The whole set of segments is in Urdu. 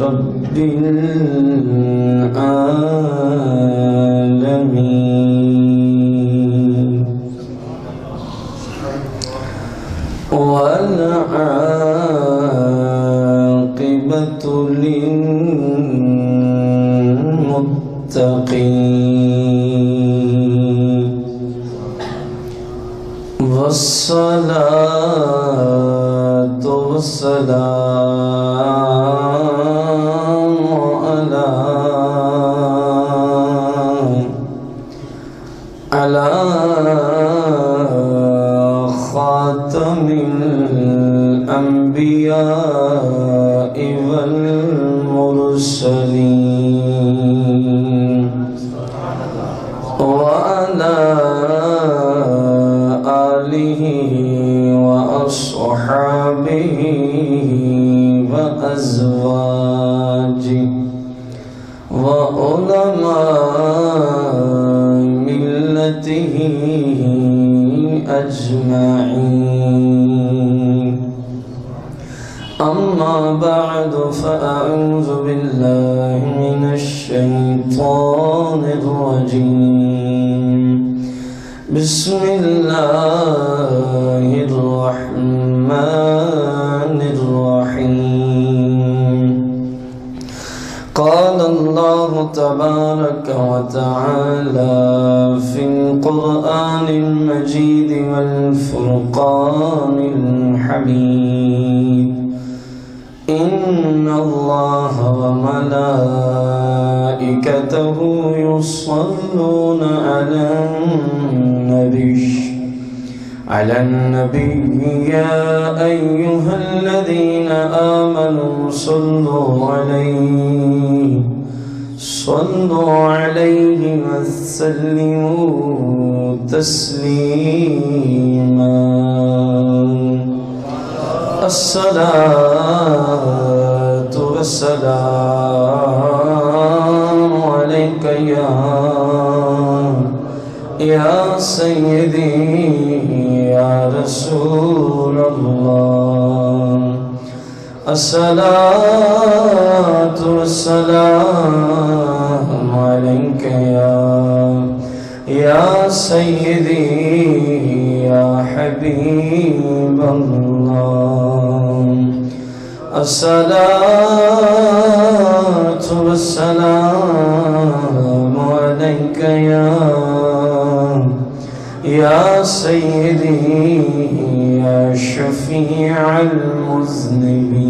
رب العالمين والعاقبة للمتقين والصلاة والسلام على خاتم الأنبياء والمرسلين وعلى آله وأصحابه وأزواجه وعلماء ملته أجمعين أما بعد فأعوذ بالله من الشيطان الرجيم بسم الله الرحمن الرحيم قال الله تبارك وتعالى في القرآن المجيد والفرقان الحميد إن الله وملائكته يصلون على النبي يا أيها الذين آمنوا صلوا عليه وسلموا تسليما الصلاة والسلام عليك يا سيدي يا رسول الله الصلاة والسلام عليك يا سيدي يا حبيب الله الصلاة والسلام عليك يا سيدي يا شفيع المذنبين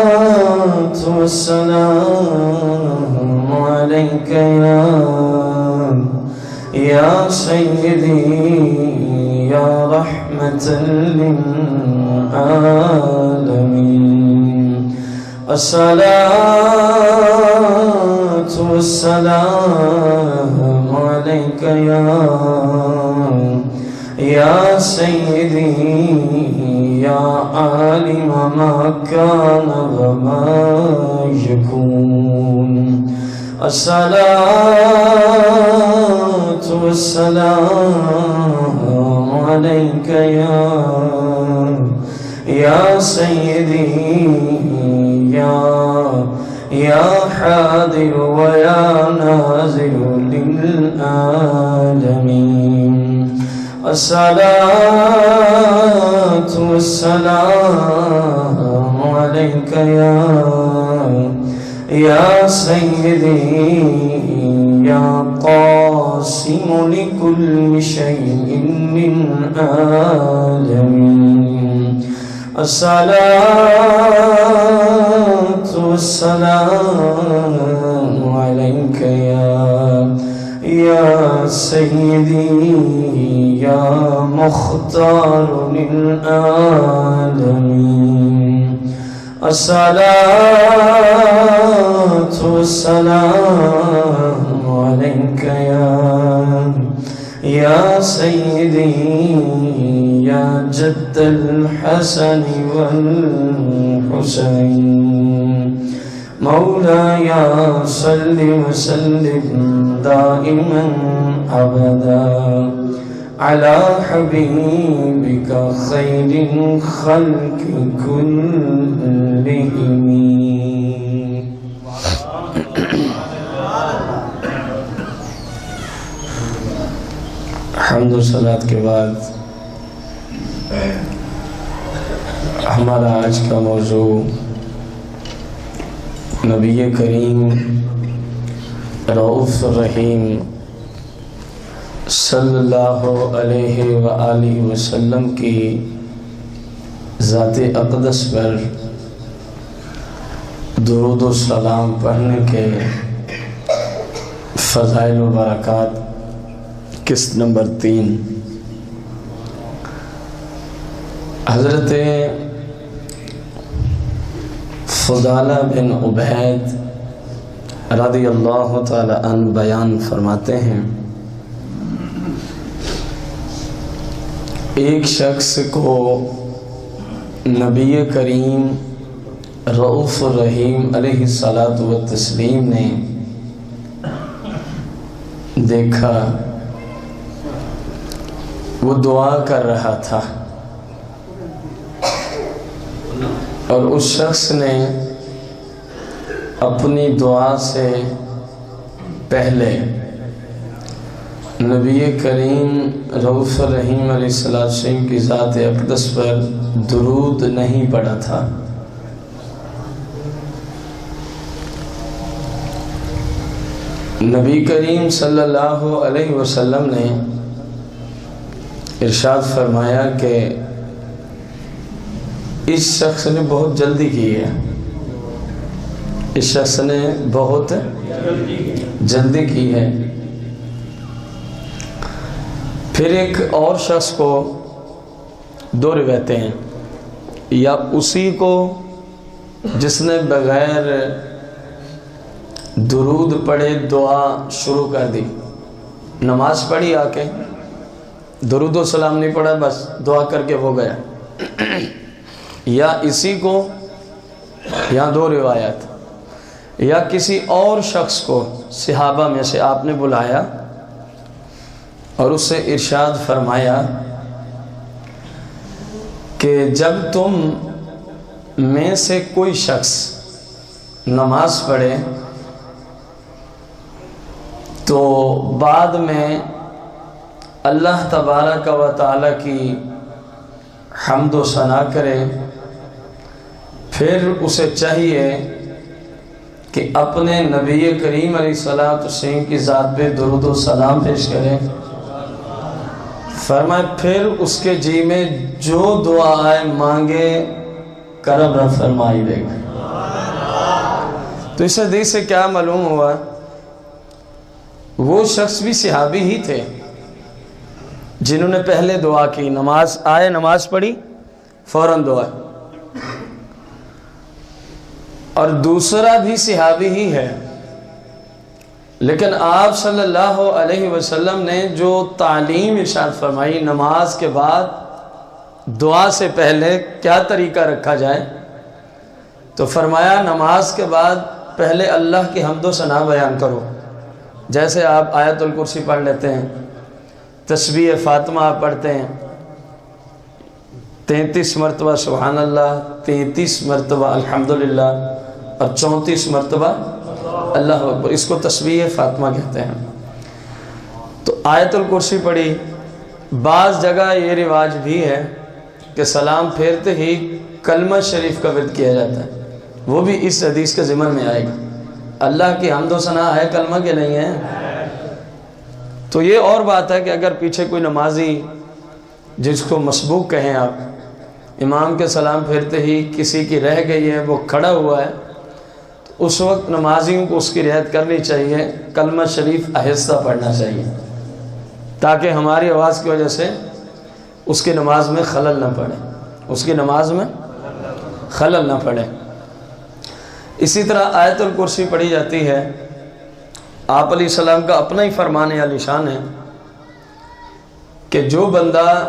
الصلاة والسلام عليك يا سيدي يا رحمة للعالمين الصلاة والسلام عليك يا سيدي يا عالم ما كان وما يكون الصلاة والسلام عليك يا سيدي يا حاضر ويا نازل للعالمين الصلاة والسلام عليك يا سيدي يا قاسم لكل شيء من عالمين الصلاة والسلام عليك يا سيدي يا مختار للعالمين الصلاة والسلام عليك يا سيدي يا جد الحسن والحسين مولاي صل وسلم دائما أبدا على حبيبك خير الخلق كلهم. حمد و صلات کے بعد ہمارا آج کا موضوع نبی کریم رؤوف الرحیم صلی اللہ علیہ وآلہ وسلم کی ذات اقدس پر درود و سلام پڑھنے کے فضائل و برکات، قسط نمبر 3. حضرت فضالہ بن عبید رضی اللہ تعالی عنہ بیان فرماتے ہیں، ایک شخص کو نبی کریم رؤوف الرحیم علیہ الصلاۃ والتسلیم نے دیکھا، وہ دعا کر رہا تھا اور اس شخص نے اپنی دعا سے پہلے نبی کریم رؤوف الرحیم علیہ السلام کی ذات اقدس پر درود نہیں پڑھا تھا. نبی کریم صلی اللہ علیہ وسلم نے ارشاد فرمایا کہ اس شخص نے بہت جلدی کی ہے، اس شخص نے بہت جلدی کی ہے. پھر ایک اور شخص کو، دو روایتیں ہیں، یا اسی کو جس نے بغیر درود پڑھے دعا شروع کر دی، نماز پڑھی آ کے درود و سلام نہیں پڑھا، بس دعا کر کے وہ گیا، یا اسی کو، یا دو روایت، یا کسی اور شخص کو صحابہ میں سے آپ نے بلایا اور اس سے ارشاد فرمایا کہ جب تم میں سے کوئی شخص نماز پڑھے تو بعد میں اللہ تبارک و تعالی کی حمد و ثنا کرے، پھر اسے چاہیے کہ اپنے نبی کریم علیہ السلام کی ذات پہ درود و سلام پیش کرے. فرمائے پھر اس کے جی میں جو دعا آئے مانگے کرم رب فرمائی دے گا. تو اس حدیث سے کیا معلوم ہوا؟ وہ شخص بھی صحابی ہی تھے جنہوں نے پہلے دعا کی، نماز آئے، نماز پڑھی، فوراً دعا. اور دوسرا بھی صحابی ہی ہے، لیکن آپ صلی اللہ علیہ وسلم نے جو تعلیم ارشاد فرمائی نماز کے بعد دعا سے پہلے کیا طریقہ رکھا جائے، تو فرمایا نماز کے بعد پہلے اللہ کی حمد و ثنا بیان کرو. جیسے آپ آیت الکرسی پڑھ لیتے ہیں، تسبیح فاطمہ آپ پڑھتے ہیں، 33 مرتبہ سبحان اللہ، 33 مرتبہ الحمدللہ اور 34 مرتبہ اللہ اکبر، اس کو تسبیح فاطمہ کہتے ہیں. تو آیت الکرسی پڑھی. بعض جگہ یہ رواج بھی ہے کہ سلام پھیرتے ہی کلمہ شریف کا ورد کیا جاتا ہے، وہ بھی اس حدیث کے ضمن میں آئے گا. اللہ کی حمد و ثنا ہے کلمہ کے نہیں ہے. تو یہ اور بات ہے کہ اگر پیچھے کوئی نمازی جس کو مسبوق کہیں آپ، امام کے سلام پھیرتے ہی کسی کی رہ گئی ہے، وہ کھڑا ہوا ہے، تو اس وقت نمازیوں کو اس کی رعایت کرنی چاہیے، کلمہ شریف آہستہ پڑھنا چاہیے تاکہ ہماری آواز کی وجہ سے اس کی نماز میں خلل نہ پڑے، اس کی نماز میں خلل نہ پڑے. اسی طرح آیت الکرسی پڑھی جاتی ہے. آپ علیہ السلام کا اپنا ہی فرمان عالی شان ہے کہ جو بندہ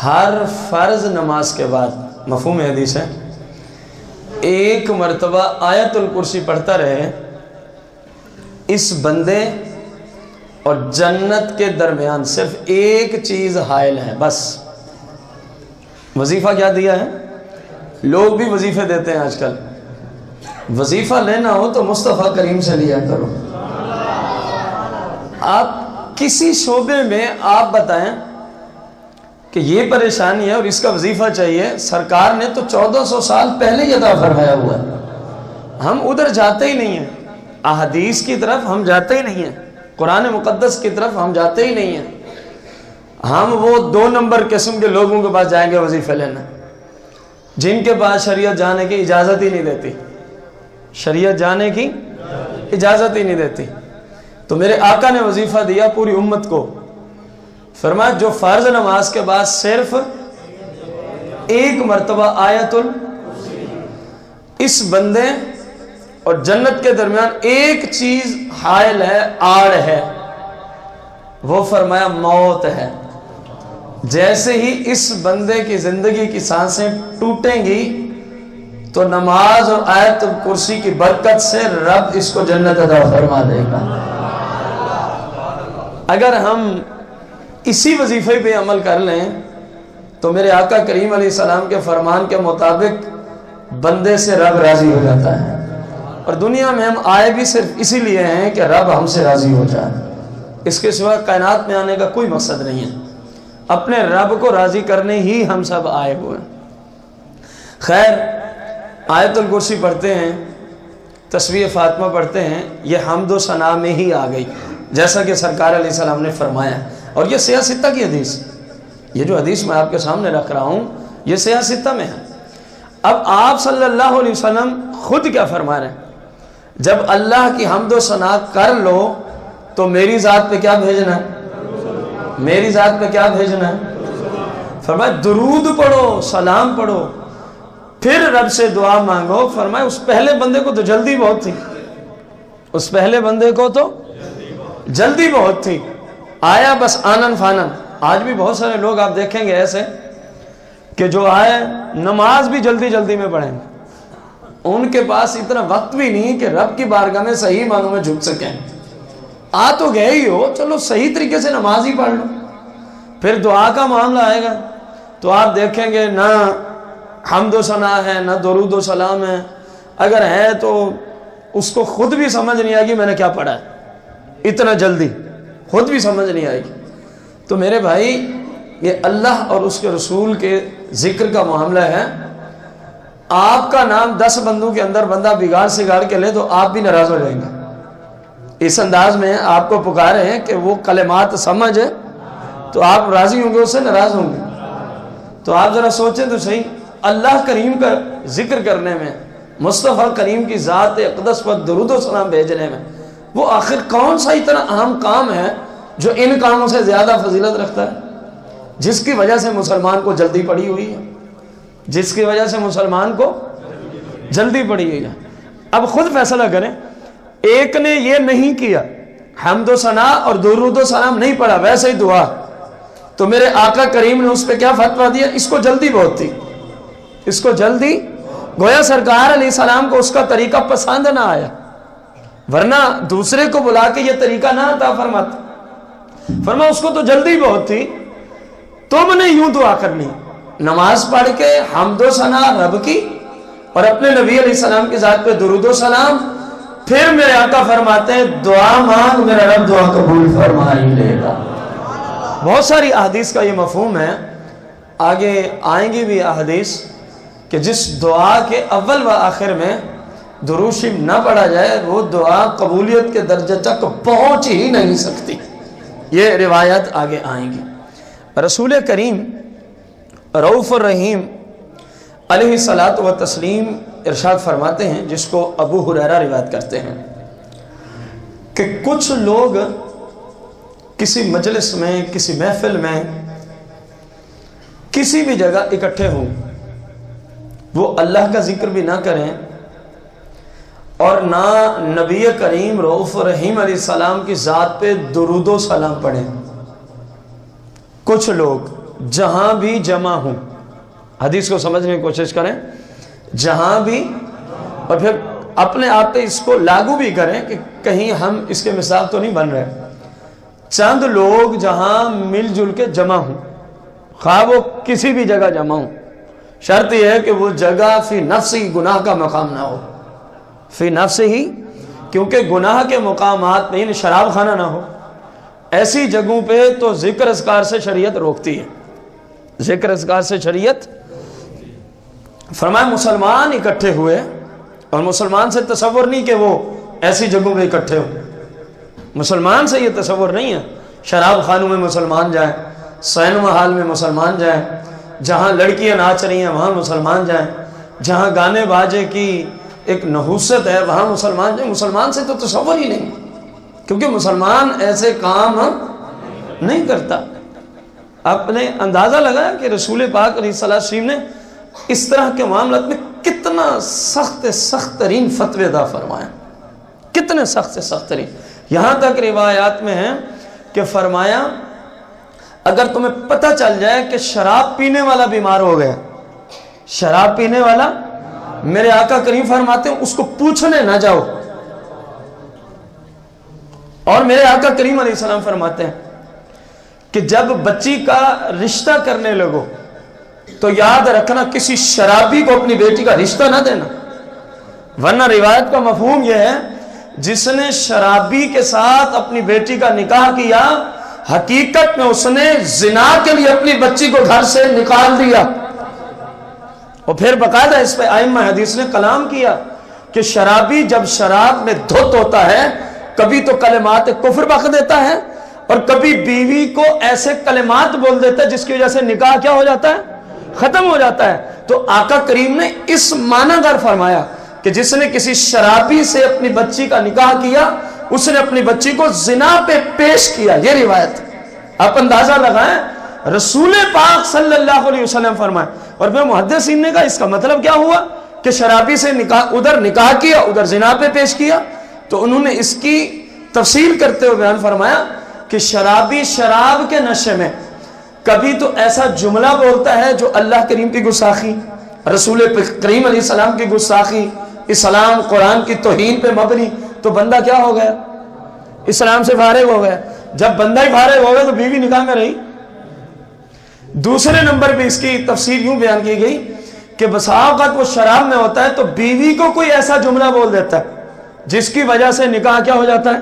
ہر فرض نماز کے بعد، مفہوم حدیث ہے، ایک مرتبہ آیت الکرسی پڑھتا رہے، اس بندے اور جنت کے درمیان صرف ایک چیز حائل ہے بس. وظیفہ کیا دیا ہے؟ لوگ بھی وظیفے دیتے ہیں آج کل. وظیفہ لینا ہو تو مصطفیٰ کریم سے لیا کرو. آپ کسی شعبے میں آپ بتائیں کہ یہ پریشانی ہے اور اس کا وظیفہ چاہیے، سرکار نے تو 1400 سال پہلے یہ عطا فرمایا ہوا ہے. ہم ادھر جاتے ہی نہیں ہیں، احادیث کی طرف ہم جاتے ہی نہیں ہیں، قرآن مقدس کی طرف ہم جاتے ہی نہیں ہیں. ہم وہ 2 نمبر قسم کے لوگوں کے پاس جائیں گے وظیفہ لینا، جن کے پاس شریعت جانے کی اجازت ہی نہیں دیتی. شریعت جانے کی اجازت ہی نہیں دیتی. تو میرے آقا نے وظیفہ دیا پوری امت کو. فرمایا جو فرض نماز کے بعد صرف ایک مرتبہ آیت اس بندے اور جنت کے درمیان ایک چیز حائل ہے، آڑ ہے، وہ فرمایا موت ہے. جیسے ہی اس بندے کی زندگی کی سانسیں ٹوٹیں گی تو نماز اور آیت الکرسی کی برکت سے رب اس کو جنت عطا فرما دے گا. اگر ہم اسی وظیفے پہ عمل کر لیں تو میرے آقا کریم علیہ السلام کے فرمان کے مطابق بندے سے رب راضی ہو جاتا ہے. اور دنیا میں ہم آئے بھی صرف اسی لیے ہیں کہ رب ہم سے راضی ہو جائے. اس کے سوا کائنات میں آنے کا کوئی مقصد نہیں ہے. اپنے رب کو راضی کرنے ہی ہم سب آئے ہوئے ہیں. خیر، آیت الکرسی پڑھتے ہیں، تسبیح فاطمہ پڑھتے ہیں، یہ حمد و ثنا میں ہی آ گئی جیسا کہ سرکار علیہ السلام نے فرمایا. اور یہ سیاہ ستہ کی حدیث، یہ جو حدیث میں آپ کے سامنے رکھ رہا ہوں یہ سیاہ ستہ میں ہے. اب آپ صلی اللہ علیہ وسلم خود کیا فرما رہے ہیں؟ جب اللہ کی حمد و ثنا کر لو تو میری ذات پہ کیا بھیجنا ہے؟ میری ذات پہ کیا بھیجنا ہے؟ فرمایا درود پڑھو، سلام پڑھو، پھر رب سے دعا مانگو. فرمایا اس پہلے بندے کو تو جلدی بہت تھی، اس پہلے بندے کو تو جلدی بہت تھی، آیا بس آنن فانن. آج بھی بہت سارے لوگ آپ دیکھیں گے ایسے کہ جو آئے نماز بھی جلدی جلدی میں پڑھیں گے، ان کے پاس اتنا وقت بھی نہیں کہ رب کی بارگاہ میں صحیح معنوں میں جھک سکیں. آ تو گئے ہی ہو، چلو صحیح طریقے سے نماز ہی پڑھ لو. پھر دعا کا معاملہ آئے گا تو آپ دیکھیں گے نہ حمد و ثنا ہے نہ درود و سلام ہے. اگر ہے تو اس کو خود بھی سمجھ نہیں آئے گی میں نے کیا پڑھا ہے، اتنا جلدی خود بھی سمجھ نہیں آئے گی. تو میرے بھائی یہ اللہ اور اس کے رسول کے ذکر کا معاملہ ہے. آپ کا نام 10 بندوں کے اندر بندہ بگاڑ سگاڑ کے لے تو آپ بھی ناراض ہو جائیں گے. اس انداز میں آپ کو پکارے ہیں کہ وہ کلمات سمجھ تو آپ راضی ہوں گے، اس سے ناراض ہوں گے. تو آپ ذرا سوچیں تو صحیح، اللہ کریم کا ذکر کرنے میں، مصطفیٰ کریم کی ذات اقدس پر درود و سلام بھیجنے میں، وہ آخر کون سا اتنا اہم کام ہے جو ان کاموں سے زیادہ فضیلت رکھتا ہے، جس کی وجہ سے مسلمان کو جلدی پڑی ہوئی ہے، جس کی وجہ سے مسلمان کو جلدی پڑی ہوئی ہے. اب خود فیصلہ کریں. ایک نے یہ نہیں کیا، حمد و ثنا اور درود و سلام نہیں پڑھا، ویسے ہی دعا، تو میرے آقا کریم نے اس پہ کیا فتویٰ دیا؟ اس کو جلدی بہت تھی، اس کو جلدی. گویا سرکار علیہ السلام کو اس کا طریقہ پسند نہ آیا، ورنہ دوسرے کو بلا کے یہ طریقہ نہ عطا فرماتا. فرمایا اس کو تو جلدی بہت تھی، تم نے یوں دعا کرنی، نماز پڑھ کے حمد و ثنا رب کی اور اپنے نبی علیہ السلام کی ذات پہ درود و سلام. پھر میرے آقا فرماتے ہیں دعا مانگ میرا رب دعا قبول فرما ہی لے گا. بہت ساری احادیث کا یہ مفہوم ہے، آگے آئیں گی بھی احادیث، کہ جس دعا کے اول و آخر میں درود شریف نہ پڑھا جائے وہ دعا قبولیت کے درجے تک پہنچ ہی نہیں سکتی. یہ روایت آگے آئیں گی. رسول کریم رؤوف الرحیم علیہ الصلاۃ والتسلیم ارشاد فرماتے ہیں، جس کو ابو ہریرہ روایت کرتے ہیں، کہ کچھ لوگ کسی مجلس میں، کسی محفل میں، کسی بھی جگہ اکٹھے ہوں، وہ اللہ کا ذکر بھی نہ کریں اور نہ نبی کریم رؤوف الرحیم علیہ السلام کی ذات پہ درود و سلام پڑھیں. کچھ لوگ جہاں بھی جمع ہوں، حدیث کو سمجھنے کی کوشش کریں، جہاں بھی، اور پھر اپنے آپ پہ اس کو لاگو بھی کریں کہ کہیں ہم اس کے مثال تو نہیں بن رہے. چند لوگ جہاں مل جل کے جمع ہوں، خواہ وہ کسی بھی جگہ جمع ہوں، شرط یہ ہے کہ وہ جگہ فی نفس ہی گناہ کا مقام نہ ہو، فی نفس ہی، کیونکہ گناہ کے مقامات میں شراب خانہ نہ ہو، ایسی جگہوں پہ تو ذکر اذکار سے شریعت روکتی ہے، ذکر اذکار سے شریعت۔ فرمایا مسلمان اکٹھے ہوئے، اور مسلمان سے تصور نہیں کہ وہ ایسی جگہوں پہ اکٹھے ہوں، مسلمان سے یہ تصور نہیں ہے شراب خانوں میں مسلمان جائیں، سینما ہال میں مسلمان جائیں، جہاں لڑکیاں ناچ رہی ہیں وہاں مسلمان جائیں، جہاں گانے باجے کی ایک نحوست ہے وہاں مسلمان جائیں۔ مسلمان سے تو تصور ہی نہیں، کیونکہ مسلمان ایسے کام نہیں کرتا۔ آپ نے اندازہ لگایا کہ رسول پاک علیہ السلام نے اس طرح کے معاملات میں کتنا سخت ترین فتوے عطا فرمایا، کتنے سخت ترین، یہاں تک روایات میں ہے کہ فرمایا اگر تمہیں پتہ چل جائے کہ شراب پینے والا بیمار ہو گیا، شراب پینے والا، میرے آقا کریم فرماتے ہیں اس کو پوچھنے نہ جاؤ، اور میرے آقا کریم علیہ السلام فرماتے ہیں کہ جب بچی کا رشتہ کرنے لگو تو یاد رکھنا کسی شرابی کو اپنی بیٹی کا رشتہ نہ دینا، ورنہ روایت کا مفہوم یہ ہے جس نے شرابی کے ساتھ اپنی بیٹی کا نکاح کیا حقیقت میں اس نے زنا کے لیے اپنی بچی کو گھر سے نکال دیا۔ اور پھر باقاعدہ اس پہ ائمہ حدیث نے کلام کیا کہ شرابی جب شراب میں دھت ہوتا ہے کبھی تو کلمات کفر بک دیتا ہے، اور کبھی بیوی کو ایسے کلمات بول دیتا ہے جس کی وجہ سے نکاح کیا ہو جاتا ہے، ختم ہو جاتا ہے۔ تو آقا کریم نے اس معنی گر فرمایا کہ جس نے کسی شرابی سے اپنی بچی کا نکاح کیا اس نے اپنی بچی کو زنا پہ پیش کیا، یہ روایت آپ اندازہ لگائیں، رسول پاک صلی اللہ علیہ وسلم فرمائے۔ اور پھر محدثین نے کہا اس کا مطلب کیا ہوا کہ شرابی سے ادھر نکاح کیا ادھر زنا پہ پیش کیا؟ تو انہوں نے اس کی تفصیل کرتے ہوئے بیان فرمایا کہ شرابی شراب کے نشے میں کبھی تو ایسا جملہ بولتا ہے جو اللہ کریم کی گستاخی، رسول کریم علیہ السلام کی گستاخی، اسلام قرآن کی توہین پہ مبنی، تو بندہ کیا ہو گیا، اسلام سے فارغ ہو گیا۔ جب بندہ ہی فارغ ہو گیا تو بیوی نکاح میں رہی۔ دوسرے نمبر پہ اس کی تفسیر یوں بیان کی گئی کہ بسا اوقات وہ شراب میں ہوتا ہے تو بیوی کو کوئی ایسا جملہ بول دیتا ہے جس کی وجہ سے نکاح کیا ہو جاتا ہے،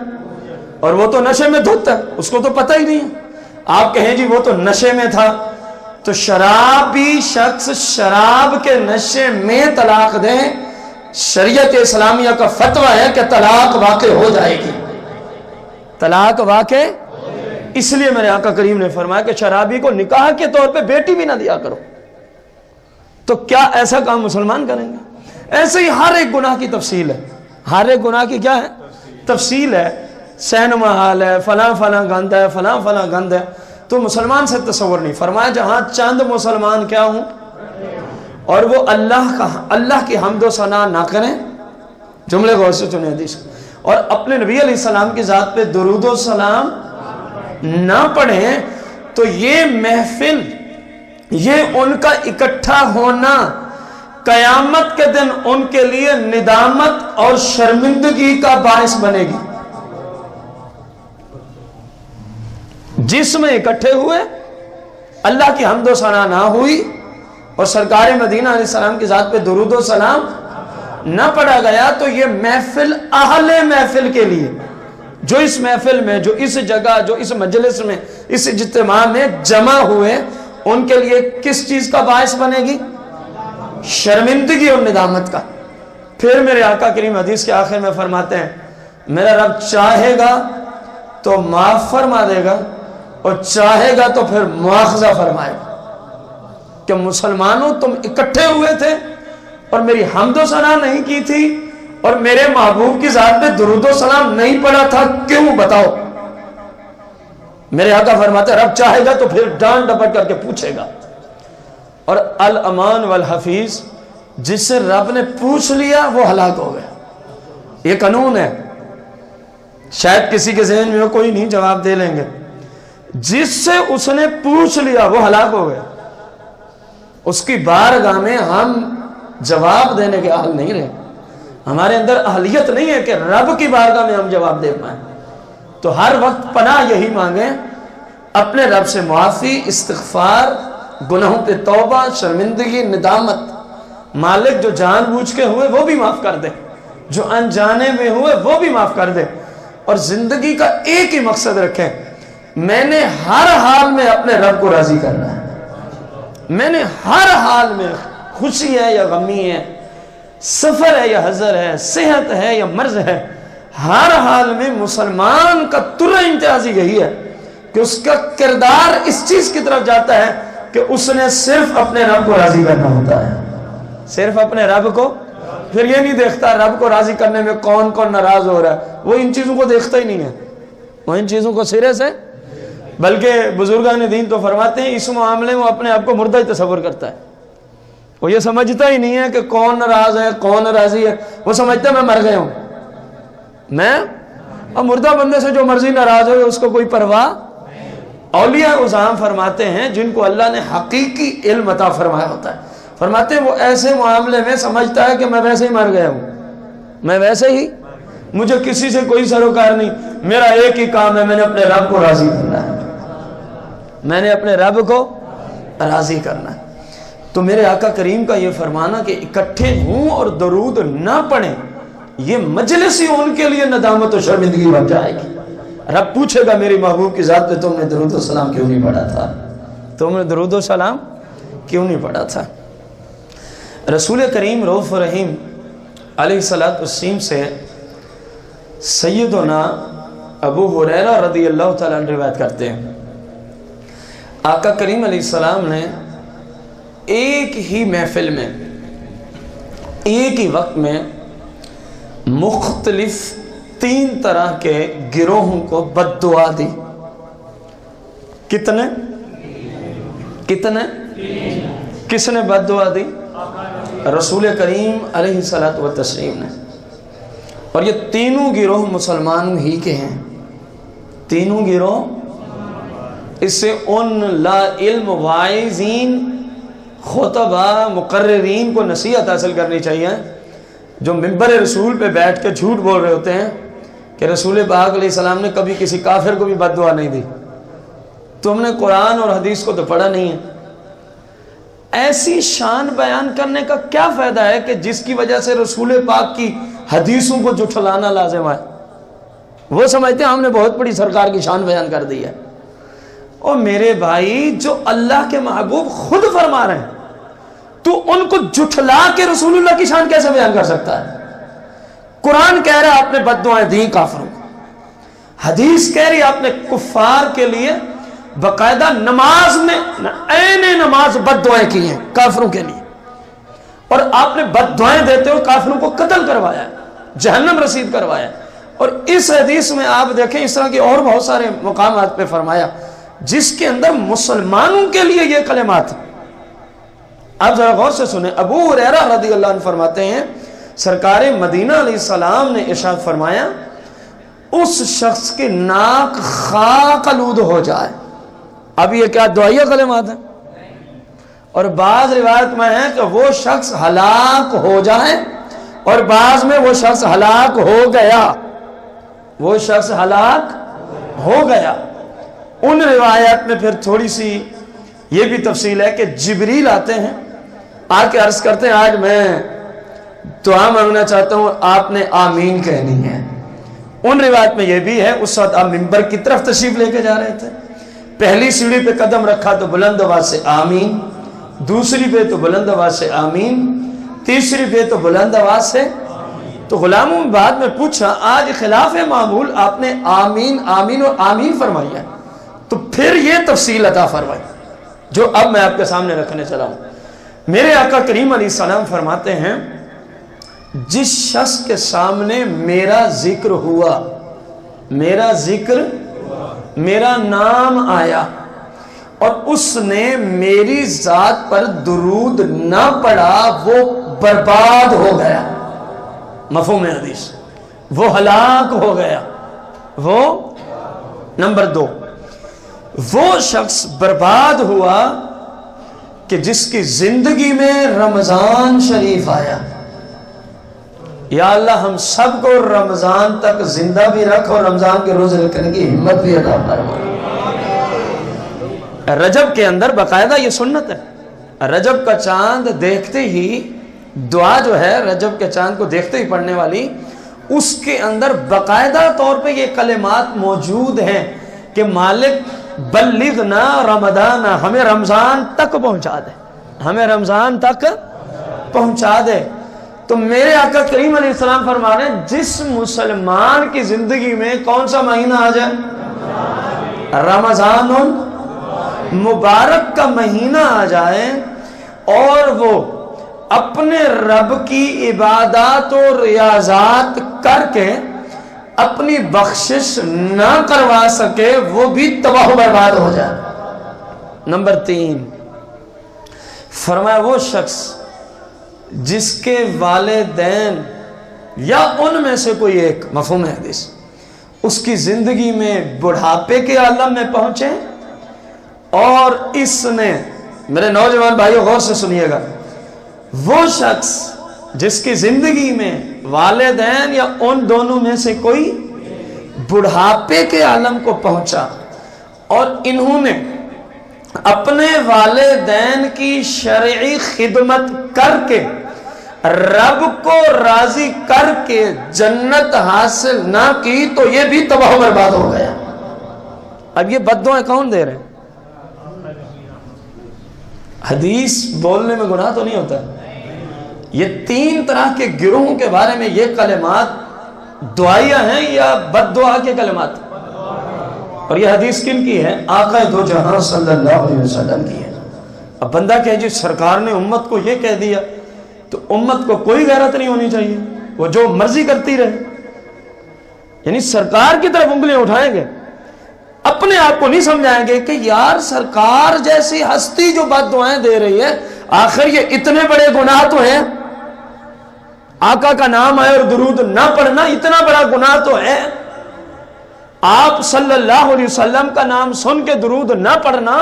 اور وہ تو نشے میں دھت ہے، اس کو تو پتہ ہی نہیں ہے۔ آپ کہیں جی وہ تو نشے میں تھا، تو شرابی شخص شراب کے نشے میں طلاق دیں، شریعت اسلامیہ کا فتویٰ ہے کہ طلاق واقع ہو جائے گی، طلاق واقع۔ اس لیے میرے آقا کریم نے فرمایا کہ شرابی کو نکاح کے طور پہ بیٹی بھی نہ دیا کرو۔ تو کیا ایسا کام مسلمان کریں گے؟ ایسے ہی ہر ایک گناہ کی تفصیل ہے، ہر ایک گناہ کی کیا ہے، تفصیل ہے، سینما ہال ہے، فلاں فلاں گند ہے، فلاں فلاں گند ہے، تو مسلمان سے تصور نہیں۔ فرمایا جہاں چند مسلمان کیا ہوں اور وہ اللہ کی حمد و ثنا نہ کریں، جملے غور سے سنیں حدیث، اور اپنے نبی علیہ السلام کی ذات پہ درود و سلام نہ پڑھیں، تو یہ محفل، یہ ان کا اکٹھا ہونا قیامت کے دن ان کے لیے ندامت اور شرمندگی کا باعث بنے گی۔ جس میں اکٹھے ہوئے اللہ کی حمد و ثنا نہ ہوئی اور سرکار مدینہ علیہ السلام کی ذات پہ درود و سلام نہ پڑھا گیا، تو یہ محفل اہل محفل کے لیے، جو اس محفل میں، جو اس جگہ، جو اس مجلس میں، اس اجتماع میں جمع ہوئے، ان کے لیے کس چیز کا باعث بنے گی؟ شرمندگی اور ندامت کا۔ پھر میرے آقا کریم حدیث کے آخر میں فرماتے ہیں میرا رب چاہے گا تو معاف فرما دے گا، اور چاہے گا تو پھر مواخذہ فرمائے گا کہ مسلمانوں تم اکٹھے ہوئے تھے اور میری حمد و ثنا نہیں کی تھی اور میرے محبوب کی ذات پہ درود و سلام نہیں پڑھا تھا، کیوں بتاؤ؟ میرے آقا فرماتے ہیں رب چاہے گا تو پھر ڈانٹ ڈپٹ کر کے پوچھے گا۔ اور الامان والحفیظ، جس سے رب نے پوچھ لیا وہ ہلاک ہو گیا، یہ قانون ہے، شاید کسی کے ذہن میں کوئی نہیں جواب دے لیں گے، جس سے اس نے پوچھ لیا وہ ہلاک ہو گیا۔ اس کی بارگاہ میں ہم جواب دینے کے اہل نہیں رہے، ہمارے اندر اہلیت نہیں ہے کہ رب کی بارگاہ میں ہم جواب دے پائیں۔ تو ہر وقت پناہ یہی مانگیں، اپنے رب سے معافی، استغفار، گناہوں پہ توبہ، شرمندگی، ندامت۔ مالک جو جان بوجھ کے ہوئے وہ بھی معاف کر دے، جو انجانے میں ہوئے وہ بھی معاف کر دے۔ اور زندگی کا ایک ہی مقصد رکھیں، میں نے ہر حال میں اپنے رب کو راضی کرنا ہے۔ میں نے ہر حال میں، خوشی ہے یا غمی ہے، سفر ہے یا حضر ہے، صحت ہے یا مرض ہے، ہر حال میں مسلمان کا ترہ امتیازی یہی ہے کہ اس کا کردار اس چیز کی طرف جاتا ہے کہ اس نے صرف اپنے رب کو راضی کرنا ہوتا ہے، صرف اپنے رب کو۔ پھر یہ نہیں دیکھتا رب کو راضی کرنے میں کون کون ناراض ہو رہا ہے، وہ ان چیزوں کو دیکھتا ہی نہیں ہے، وہ ان چیزوں کو سرے سے۔ بلکہ بزرگان دین تو فرماتے ہیں اس معاملے میں اپنے آپ کو مردہ ہی تصور کرتا ہے، وہ یہ سمجھتا ہی نہیں ہے کہ کون ناراض ہے کون راضی ہے، وہ سمجھتا ہے میں مر گیا ہوں، میں اور مردہ بندے سے جو مرضی ناراض ہوئے اس کو کوئی پرواہ۔ اولیاء عظام فرماتے ہیں جن کو اللہ نے حقیقی علم عطا فرمایا ہوتا ہے، فرماتے ہیں وہ ایسے معاملے میں سمجھتا ہے کہ میں ویسے ہی مر گیا ہوں، میں ویسے ہی، مجھے کسی سے کوئی سروکار نہیں، میرا ایک ہی کام ہے، میں نے اپنے رب کو راضی کرنا ہے، میں نے اپنے رب کو راضی کرنا ہے۔ تو میرے آقا کریم کا یہ فرمانا کہ اکٹھے ہوں اور درود نہ پڑھیں، یہ مجلس ہی ان کے لیے ندامت و شرمندگی بن جائے گی۔ رب پوچھے گا میری محبوب کی ذات پہ تم نے درود و سلام کیوں نہیں پڑھا تھا، تم نے درود و سلام کیوں نہیں پڑھا تھا۔ رسول کریم رؤوف رحیم علیہ السلام سے سیدنا ابو ہریرہ رضی اللہ تعالیٰ عنہ روایت کرتے ہیں، آقا کریم علیہ السلام نے ایک ہی محفل میں، ایک ہی وقت میں مختلف 3 طرح کے گروہوں کو بد دعا دی۔ کتنے؟ کس نے بد دعا دی؟ رسول کریم علیہ السلام نے۔ اور یہ تینوں گروہ مسلمانوں ہی کے ہیں، تینوں گروہ۔ اس سے ان لا علم واعظین، خطبہ، مقررین کو نصیحت حاصل کرنی چاہیے جو ممبر رسول پہ بیٹھ کے جھوٹ بول رہے ہوتے ہیں کہ رسول پاک علیہ السلام نے کبھی کسی کافر کو بھی بد دعا نہیں دی، تم نے قرآن اور حدیث کو تو پڑھا نہیں ہے۔ ایسی شان بیان کرنے کا کیا فائدہ ہے کہ جس کی وجہ سے رسول پاک کی حدیثوں کو جھٹلانا لازم ہے؟ وہ سمجھتے ہیں ہم نے بہت بڑی سرکار کی شان بیان کر دی ہے۔ اور میرے بھائی، جو اللہ کے محبوب خود فرما رہے ہیں تو ان کو جھٹلا کے رسول اللہ کی شان کیسے بیان کر سکتا ہے؟ قرآن کہہ رہا ہے آپ نے بد دعائیں دی کافروں کو، حدیث کہہ رہی ہے آپ نے کفار کے لیے باقاعدہ نماز میں عین نماز بد دعائیں کی ہیں کافروں کے لیے، اور آپ نے بد دعائیں دیتے ہو کافروں کو قتل کروایا ہے، جہنم رسید کروایا ہے۔ اور اس حدیث میں آپ دیکھیں اس طرح کے اور بہت سارے مقامات پہ فرمایا جس کے اندر مسلمانوں کے لیے یہ کلمات ہیں۔ آپ ذرا غور سے سنیں، ابو ہریرہ رضی اللہ عنہ فرماتے ہیں سرکار مدینہ علیہ السلام نے ارشاد فرمایا اس شخص کے ناک خاک آلود ہو جائے۔ اب یہ کیا دعائیہ کلمات ہیں؟ اور بعض روایت میں ہے کہ وہ شخص ہلاک ہو جائے، اور بعض میں وہ شخص ہلاک ہو گیا، وہ شخص ہلاک ہو گیا۔ ان روایات میں پھر تھوڑی سی یہ بھی تفصیل ہے کہ جبریل آتے ہیں، آ کے عرض کرتے ہیں آج میں دعا مانگنا چاہتا ہوں، آپ نے آمین کہنی ہے۔ ان روایت میں یہ بھی ہے اس وقت آپ ممبر کی طرف تشریف لے کے جا رہے تھے، پہلی سیڑھی پہ قدم رکھا تو بلند آواز سے آمین، دوسری پہ تو بلند آواز سے آمین، تیسری پہ تو بلند آواز سے۔ تو غلاموں میں بعد میں پوچھا آج خلاف معمول آپ نے آمین آمین اور آمین فرمائی ہے، تو پھر یہ تفصیل عطا فرمائی جو اب میں آپ کے سامنے رکھنے چلا ہوں۔ میرے آقا کریم علیہ السلام فرماتے ہیں جس شخص کے سامنے میرا ذکر ہوا، میرا ذکر، میرا نام آیا، اور اس نے میری ذات پر درود نہ پڑھا، وہ برباد ہو گیا۔ مفہوم حدیث، وہ ہلاک ہو گیا۔ وہ نمبر 2، وہ شخص برباد ہوا کہ جس کی زندگی میں رمضان شریف آیا، یا اللہ ہم سب کو رمضان تک زندہ بھی رکھ اور رمضان کے روزے رکھنے کی ہمت بھی عطا فرما۔ رجب کے اندر باقاعدہ یہ سنت ہے، رجب کا چاند دیکھتے ہی دعا جو ہے رجب کے چاند کو دیکھتے ہی پڑھنے والی، اس کے اندر باقاعدہ طور پہ یہ کلمات موجود ہیں کہ مالک بلغنا رمضان، ہمیں رمضان تک پہنچا دے، ہمیں رمضان تک پہنچا دے۔ تو میرے آقا کریم علیہ السلام فرما رہے ہیں جس مسلمان کی زندگی میں کون سا مہینہ آ جائے؟ رمضان مبارک کا مہینہ آ جائے اور وہ اپنے رب کی عبادات و ریاضات کر کے اپنی بخشش نہ کروا سکے، وہ بھی تباہ و برباد ہو جائے۔ نمبر 3 فرمایا وہ شخص جس کے والدین یا ان میں سے کوئی ایک، مفہوم حدیث، اس کی زندگی میں بڑھاپے کے عالم میں پہنچے اور اس نے، میرے نوجوان بھائیو غور سے سنیے گا، وہ شخص جس کی زندگی میں والدین یا ان دونوں میں سے کوئی بڑھاپے کے عالم کو پہنچا اور انہوں نے اپنے والدین کی شرعی خدمت کر کے رب کو راضی کر کے جنت حاصل نہ کی تو یہ بھی تباہ و برباد ہو گیا۔ اب یہ بد دعائیں کون دے رہے ہیں؟ حدیث بولنے میں گناہ تو نہیں ہوتا۔ یہ 3 طرح کے گروہوں کے بارے میں یہ کلمات دعائیاں ہیں یا بد دعا کے کلمات؟ اور یہ حدیث کن کی ہے؟ آقا دو جہاں صلی اللہ علیہ وسلم کی ہے۔ اب بندہ کہے جی سرکار نے امت کو یہ کہہ دیا تو امت کو کوئی غیرت نہیں ہونی چاہیے، وہ جو مرضی کرتی رہے، یعنی سرکار کی طرف انگلیاں اٹھائیں گے، اپنے آپ کو نہیں سمجھائیں گے کہ یار سرکار جیسی ہستی جو بد دعائیں دے رہی ہے، آخر یہ اتنے بڑے گناہ تو ہیں، آقا کا نام ہے اور درود نہ پڑھنا اتنا بڑا گناہ تو ہے، آپ صلی اللہ علیہ وسلم کا نام سن کے درود نہ پڑھنا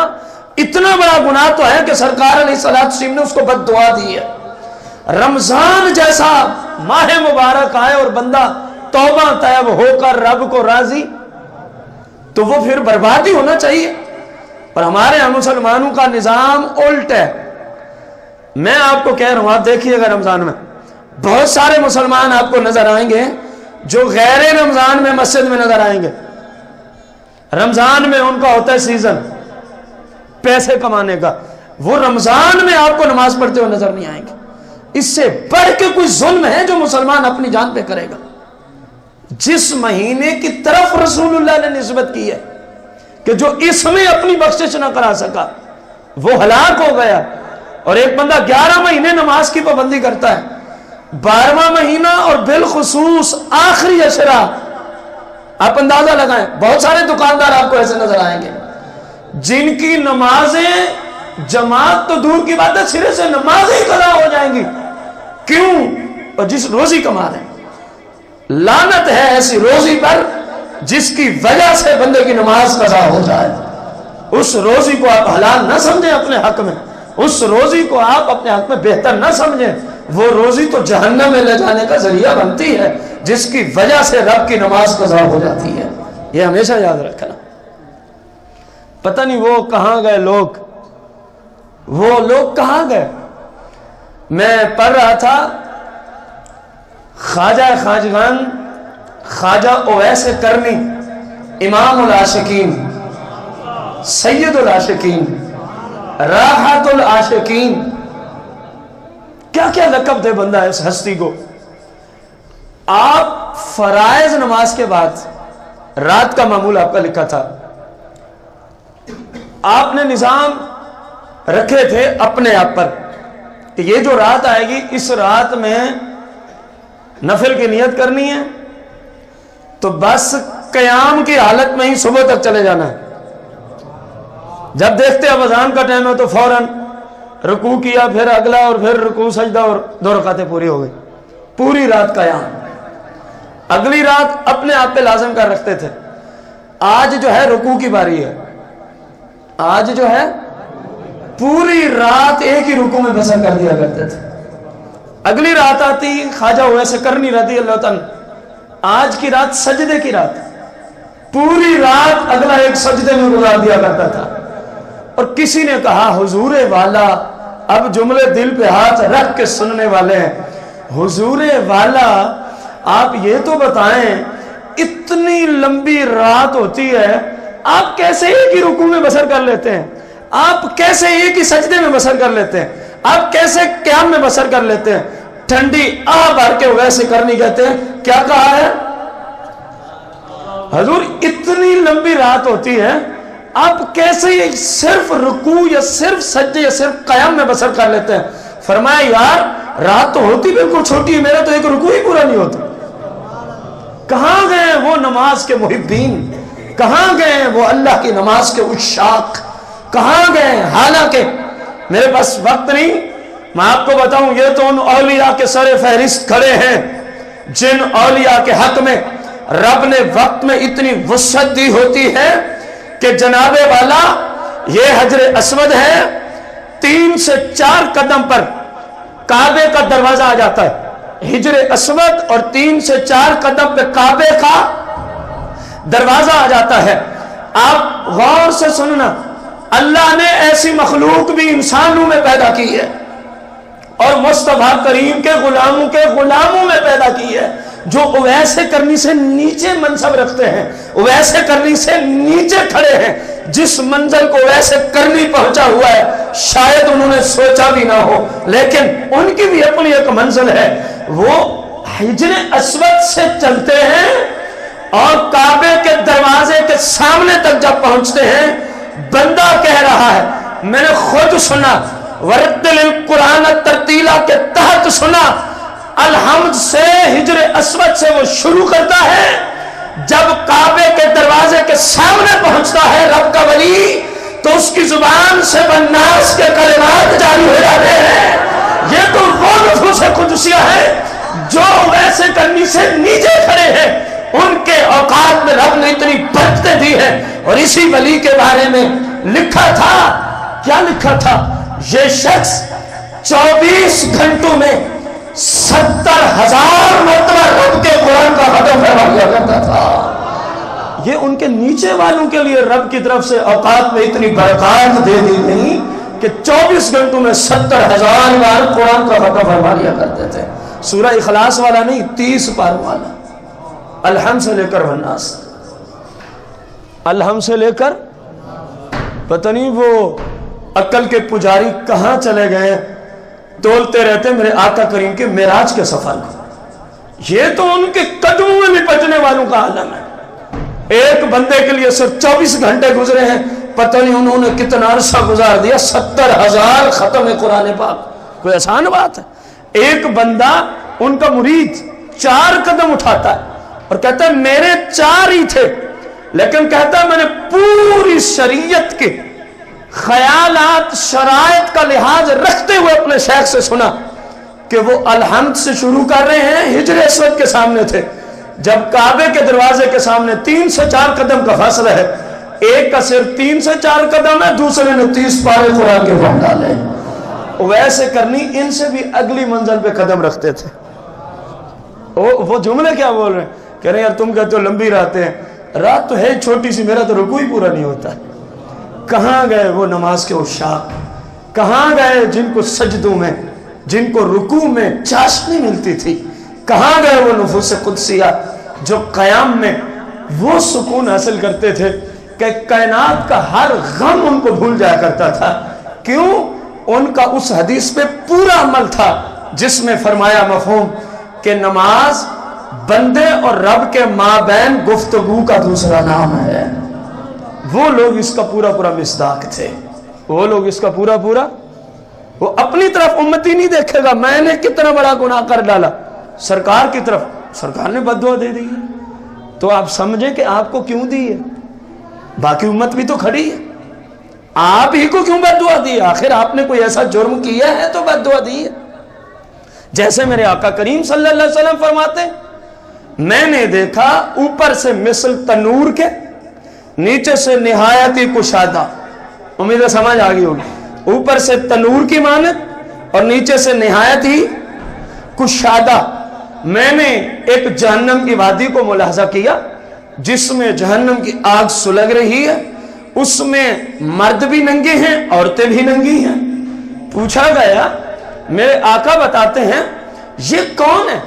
اتنا بڑا گناہ تو ہے کہ سرکار علیہ السلام نے اس کو بد دعا دی ہے۔ رمضان جیسا ماہ مبارک آئے اور بندہ توبہ طیب ہو کر رب کو راضی، تو وہ پھر بربادی ہونا چاہیے۔ اور ہمارے یہاں مسلمانوں کا نظام الٹ ہے۔ میں آپ کو کہہ رہا ہوں، آپ دیکھیے گا رمضان میں بہت سارے مسلمان آپ کو نظر آئیں گے جو غیر رمضان میں مسجد میں نظر آئیں گے۔ رمضان میں ان کا ہوتا ہے سیزن پیسے کمانے کا، وہ رمضان میں آپ کو نماز پڑھتے ہوئے نظر نہیں آئیں گے۔ اس سے بڑھ کے کوئی ظلم ہے جو مسلمان اپنی جان پہ کرے گا؟ جس مہینے کی طرف رسول اللہ نے نسبت کی ہے کہ جو اس میں اپنی بخشش نہ کرا سکا وہ ہلاک ہو گیا، اور ایک بندہ 11 مہینے نماز کی پابندی کرتا ہے، 12واں مہینہ اور بالخصوص آخری عشرہ، آپ اندازہ لگائیں بہت سارے دکاندار آپ کو ایسے نظر آئیں گے جن کی نمازیں جماعت تو دور کی بات ہے، سرے سے نمازیں قضا ہو جائیں گی۔ کیوں؟ اور جس روزی کما رہے ہیں، لعنت ہے ایسی روزی پر جس کی وجہ سے بندے کی نماز قضا ہو جائے۔ اس روزی کو آپ حلال نہ سمجھیں اپنے حق میں، اس روزی کو آپ اپنے حق میں بہتر نہ سمجھیں، وہ روزی تو جہنم میں لے جانے کا ذریعہ بنتی ہے جس کی وجہ سے رب کی نماز قضا ہو جاتی ہے۔ یہ ہمیشہ یاد رکھنا۔ پتہ نہیں وہ کہاں گئے لوگ، وہ لوگ کہاں گئے؟ میں پڑھ رہا تھا خواجہ خواجگان خواجہ اویس کرنی، امام العاشقین، سید العاشقین، راحت العاشقین، کیا کیا لقب دے بندہ ہے اس ہستی کو۔ آپ فرائض نماز کے بعد رات کا معمول آپ کا لکھا تھا، آپ نے نظام رکھے تھے اپنے آپ پر کہ یہ جو رات آئے گی اس رات میں نفل کی نیت کرنی ہے، تو بس قیام کی حالت میں ہی صبح تک چلے جانا ہے۔ جب دیکھتے اب اذان کا ٹائم ہے تو فوراً رکوع کیا، پھر اگلا، اور پھر رکوع سجدہ، اور 2 رکعتیں پوری ہو گئی۔ پوری رات قیام، اگلی رات اپنے آپ پہ لازم کر رکھتے تھے۔ آج جو ہے رکوع کی باری ہے، آج جو ہے پوری رات ایک ہی رکوع میں بسر کر دیا کرتے تھے۔ اگلی رات آتی خواجہ اویس کرنی رضی اللہ تعالیٰ، آج کی رات سجدے کی رات، پوری رات اگلا ایک سجدے میں گزار دیا کرتا تھا. اور کسی نے کہا حضور والا، اب جملے دل پہ ہاتھ رکھ کے سننے والے ہیں، حضور والا آپ یہ تو بتائیں اتنی لمبی رات ہوتی ہے، آپ کیسے ایک ہی رکوع میں بسر کر لیتے ہیں؟ آپ کیسے ایک ہی سجدے میں بسر کر لیتے ہیں؟ آپ کیسے قیام میں بسر کر لیتے ہیں؟ ٹھنڈی آہ بھر کے ویسے کرنی کہتے ہیں. کیا کہا ہے حضور؟ اتنی لمبی رات ہوتی ہے، آپ کیسے صرف رکوع یا صرف سجدے یا صرف قیام میں بسر کر لیتے ہیں؟ فرمایا یار رات تو ہوتی بالکل چھوٹی ہے، میرا تو ایک رکوع ہی پورا نہیں ہوتا. کہاں گئے وہ نماز کے محبین؟ کہاں گئے وہ اللہ کی نماز کے عشاق؟ کہاں گئے؟ حالانکہ میرے پاس وقت نہیں، میں آپ کو بتاؤں یہ تو ان اولیاء کے سر فہرست کھڑے ہیں جن اولیاء کے حق میں رب نے وقت میں اتنی وسعت دی ہوتی ہے کہ جناب والا یہ حجر اسود ہے، 3 سے 4 قدم پر کعبے کا دروازہ آ جاتا ہے. حجر اسود اور 3 سے 4 قدم پہ کعبے کا دروازہ آ جاتا ہے. آپ غور سے سننا، اللہ نے ایسی مخلوق بھی انسانوں میں پیدا کی ہے اور مصطفیٰ کریم کے غلاموں میں پیدا کی ہے جو ویسے کرنی سے نیچے منصب رکھتے ہیں، ویسے کرنی سے نیچے کھڑے ہیں. جس منزل کو ویسے کرنی پہنچا ہوا ہے شاید انہوں نے سوچا بھی نہ ہو، لیکن ان کی بھی اپنی ایک منزل ہے. وہ حجر اسود سے چلتے ہیں اور کعبے کے دروازے کے سامنے تک جب پہنچتے ہیں، بندہ کہہ رہا ہے، میں نے خود سنا، ورتل القرآن ترتیلا کے تحت سنا، الحمد سے حجر اسود سے وہ شروع کرتا ہے. جب کعبے کے دروازے کے سامنے پہنچتا ہے رب کا ولی تو اس کی زبان سے والناس کے کلمات جاری ہو جاتے ہیں. یہ تو وہ نفوس قدسیہ ہے جو ویسے کرنی سے نیچے کھڑے ہیں، ان کے اوقات میں رب نے اتنی برکتیں دی ہے. اور اسی ولی کے بارے میں لکھا تھا، کیا لکھا تھا؟ یہ شخص 24 گھنٹوں میں 70,000 مرتبہ رب کے قرآن کا ختم فرما دیا کرتا تھا. یہ ان کے نیچے والوں کے لیے رب کی طرف سے اوقات میں اتنی برکات دے دی نہیں کہ 24 گھنٹوں میں 70,000 بار قرآن کا ختم فرما دیا کرتے تھے. سورہ اخلاص والا نہیں، 30 پار والا، الحمد سے لے کر والناس، الحمد سے لے کر پتہ نہیں وہ عقل کے پجاری کہاں چلے گئے، تولتے رہتے میرے آقا کریم کے معراج کے سفر کو. یہ تو ان کے قدموں میں لپٹنے والوں کا عالم ہے. ایک بندے کے لیے صرف 24 گھنٹے گزرے ہیں، پتہ نہیں انہوں نے کتنا عرصہ گزار دیا. 70,000 ختم قرآن پاک، کوئی آسان بات ہے؟ ایک بندہ ان کا مرید 4 قدم اٹھاتا ہے اور کہتا ہے میرے 4 ہی تھے، لیکن کہتا ہے میں نے پوری شریعت کے خیالات شرائط کا لحاظ رکھتے ہوئے اپنے شیخ سے سنا کہ وہ الحمد سے شروع کر رہے ہیں، حجر اسود کے سامنے تھے. جب کعبے کے دروازے کے سامنے 3 سے 4 قدم کا فاصلہ ہے، ایک کا صرف 3 سے 4 قدم ہے، دوسرے نے 30 پارے قرآن کے پڑھ ڈالے. ویسے کرنی ان سے بھی اگلی منزل پہ قدم رکھتے تھے. وہ جملے کیا بول رہے ہیں؟ کہہ رہے ہیں یار تم کہتے ہو لمبی راتیں، رات تو ہے چھوٹی سی، میرا تو رکوع ہی پورا نہیں ہوتا. کہاں گئے وہ نماز کے عشاق؟ کہاں گئے جن کو سجدوں میں، جن کو رکوع میں چاشنی ملتی تھی؟ کہاں گئے وہ نفوس قدسیہ جو قیام میں وہ سکون حاصل کرتے تھے کہ کائنات کا ہر غم ان کو بھول جایا کرتا تھا؟ کیوں؟ ان کا اس حدیث پہ پورا عمل تھا جس میں فرمایا مفہوم کہ نماز بندے اور رب کے مابین گفتگو کا دوسرا نام ہے. وہ لوگ اس کا پورا پورا مصداق تھے. وہ لوگ اس کا پورا پورا، وہ اپنی طرف امتی نہیں دیکھے گا میں نے کتنا بڑا گناہ کر ڈالا، سرکار کی طرف سرکار نے بددعا دے دی ہے تو آپ سمجھیں کہ آپ کو کیوں دی ہے، باقی امت بھی تو کھڑی ہے، آپ ہی کو کیوں بددعا دی؟ آخر آپ نے کوئی ایسا جرم کیا ہے تو بددعا دی ہے. جیسے میرے آقا کریم صلی اللہ علیہ وسلم فرماتے ہیں میں نے دیکھا اوپر سے مثل تنور کے، نیچے سے نہایت ہی کشادہ، امید ہے سمجھ آگئی ہوگی، اوپر سے تنور کی مانند اور نیچے سے نہایت ہی کشادہ. میں نے ایک جہنم کی وادی کو ملاحظہ کیا جس میں جہنم کی آگ سلگ رہی ہے. اس میں مرد بھی ننگے ہیں، عورتیں بھی ننگی ہیں. پوچھا گیا، میرے آقا بتاتے ہیں یہ کون ہے؟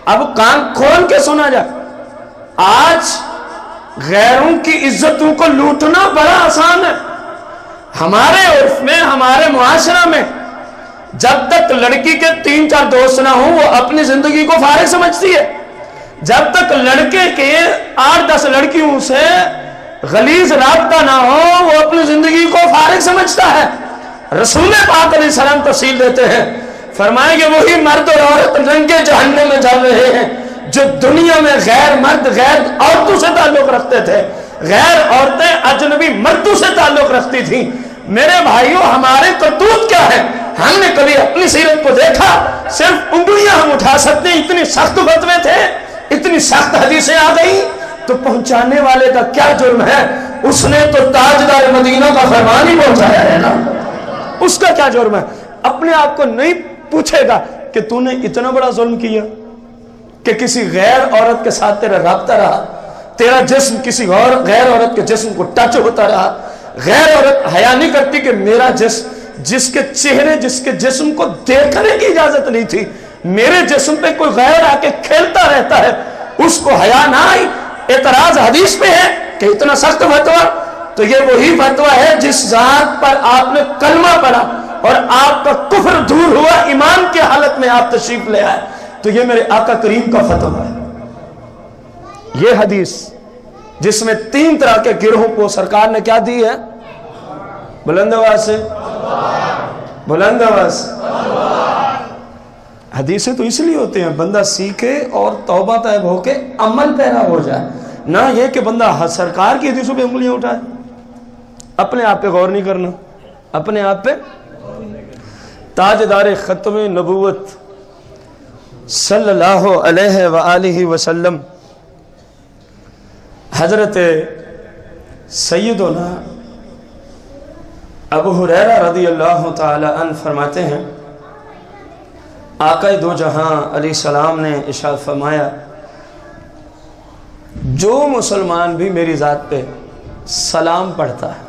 اب کان کھول کے سنا جائے. آج غیروں کی عزتوں کو لوٹنا بڑا آسان ہے. ہمارے عرف میں، ہمارے معاشرہ میں جب تک لڑکی کے 3-4 دوست نہ ہوں وہ اپنی زندگی کو فارغ سمجھتی ہے. جب تک لڑکے کے 8-10 لڑکیوں سے غلیظ رابطہ نہ ہو وہ اپنی زندگی کو فارغ سمجھتا ہے. رسول پاک علیہ السلام تفصیل دیتے ہیں، فرمائیں کہ وہی مرد اور عورت رنگے جہنم میں جا رہے ہیں جو دنیا میں غیر مرد غیر عورتوں سے تعلق رکھتے تھے، غیر عورتیں اجنبی مردوں سے تعلق رکھتی تھیں. میرے بھائیوں، ہمارے کرتوت کیا ہے؟ ہم نے کبھی اپنی سیرت کو دیکھا؟ صرف انگلیاں ہم اٹھا سکتے ہیں. اتنی سخت فتوے تھے، اتنی سخت حدیثیں آ گئی، تو پہنچانے والے کا کیا جرم ہے؟ اس نے تو تاجدار مدینہ کا فرمان ہی پہنچایا ہے نا، اس کا کیا جرم ہے؟ اپنے آپ کو نہیں پوچھے گا کہ تو نے اتنا بڑا ظلم کیا کہ کسی غیر عورت کے ساتھ تیرا رابطہ رہا، تیرا جسم کسی غیر عورت کے جسم کو ٹچ ہوتا رہا. غیر عورت حیا نہیں کرتی کہ میرا جسم، جس کے چہرے، جس کے جسم کو دیکھنے کی اجازت نہیں تھی، میرے جسم پہ کوئی غیر آ کے کھیلتا رہتا ہے، اس کو حیا نہ آئی. اعتراض حدیث پہ ہے کہ اتنا سخت فتویٰ. تو یہ وہی فتویٰ ہے جس ذات پر آپ نے کلمہ پڑھا اور آپ کا کفر دور ہوا، ایمان کی حالت میں آپ تشریف لے آئے. تو یہ میرے آقا کریم کا فتویٰ ہے. یہ حدیث جس میں 3 طرح کے گروہوں کو سرکار نے کیا دی ہے؟ بلند آواز سے، بلند آواز. حدیثیں تو اس لیے ہوتے ہیں بندہ سیکھے اور توبہ طیب ہو کے عمل پیرا ہو جائے، نہ یہ کہ بندہ سرکار کی حدیثوں پہ انگلیاں اٹھائے. اپنے آپ پہ غور نہیں کرنا، اپنے آپ پہ. تاجدار ختم نبوت صلی اللہ علیہ وآلہ وسلم حضرت سیدنا ابو ہریرہ رضی اللہ تعالی عنہ فرماتے ہیں، آقا دو جہاں علیہ السلام نے ارشاد فرمایا، جو مسلمان بھی میری ذات پہ سلام پڑھتا ہے،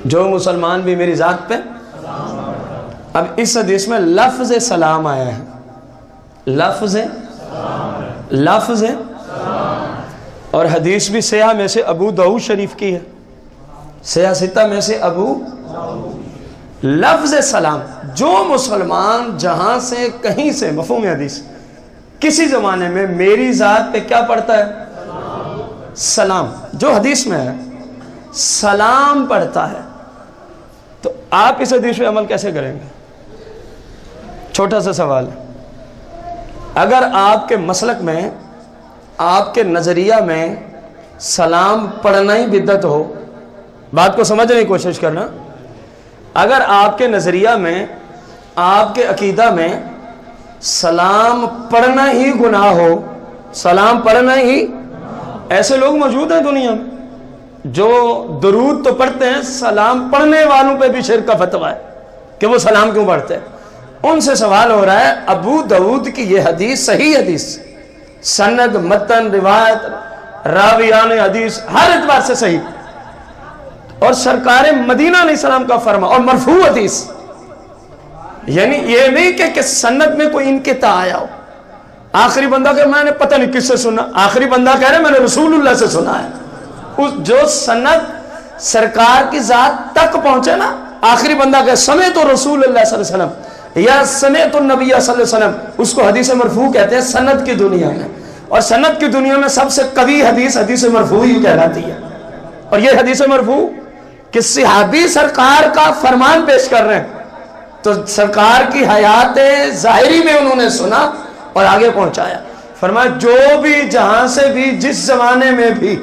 جو مسلمان بھی میری ذات پہ. اب اس حدیث میں لفظ سلام آیا ہے، لفظ اور حدیث بھی سیاح میں سے ابو داؤد شریف کی ہے، سیاح ستہ میں سے ابو. لفظ سلام، جو مسلمان جہاں سے کہیں سے، مفہوم حدیث، کسی زمانے میں میری ذات پہ کیا پڑھتا ہے؟ سلام. جو حدیث میں ہے سلام پڑھتا ہے. تو آپ اس حدیث پہ عمل کیسے کریں گے؟ چھوٹا سا سوال ہے. اگر آپ کے مسلک میں، آپ کے نظریہ میں سلام پڑھنا ہی بدعت ہو، بات کو سمجھنے کی کوشش کرنا، اگر آپ کے نظریہ میں، آپ کے عقیدہ میں سلام پڑھنا ہی گناہ ہو، سلام پڑھنا ہی، ایسے لوگ موجود ہیں دنیا میں جو درود تو پڑھتے ہیں، سلام پڑھنے والوں پہ بھی شرک کا فتویٰ ہے کہ وہ سلام کیوں پڑھتے ہیں. ان سے سوال ہو رہا ہے، ابو داؤد کی یہ حدیث صحیح حدیث، سند، متن، روایت، راویان حدیث ہر اعتبار سے صحیح، اور سرکار مدینہ علیہ السلام کا فرمان اور مرفوع حدیث. یعنی یہ نہیں کہ سند میں کوئی انقطاع آیا ہو. آخری بندہ کہ میں نے پتہ نہیں کس سے سنا، آخری بندہ کہہ رہے میں نے رسول اللہ سے سنا ہے. اس جو سند سرکار کی ذات تک پہنچے نا، آخری بندہ کہ سمعت رسول اللہ صلی اللہ علیہ وسلم یا سمعت النبی صلی اللہ علیہ وسلم، اس کو حدیث مرفوع کہتے ہیں سند کی دنیا میں. اور سند کی دنیا میں سب سے قوی حدیث حدیث مرفوع ہی کہلاتی ہے. اور یہ حدیث مرفوع کہ صحابی سرکار کا فرمان پیش کر رہے ہیں، تو سرکار کی حیات ظاہری میں انہوں نے سنا اور آگے پہنچایا. فرمایا جو بھی جہاں سے بھی جس زمانے میں بھی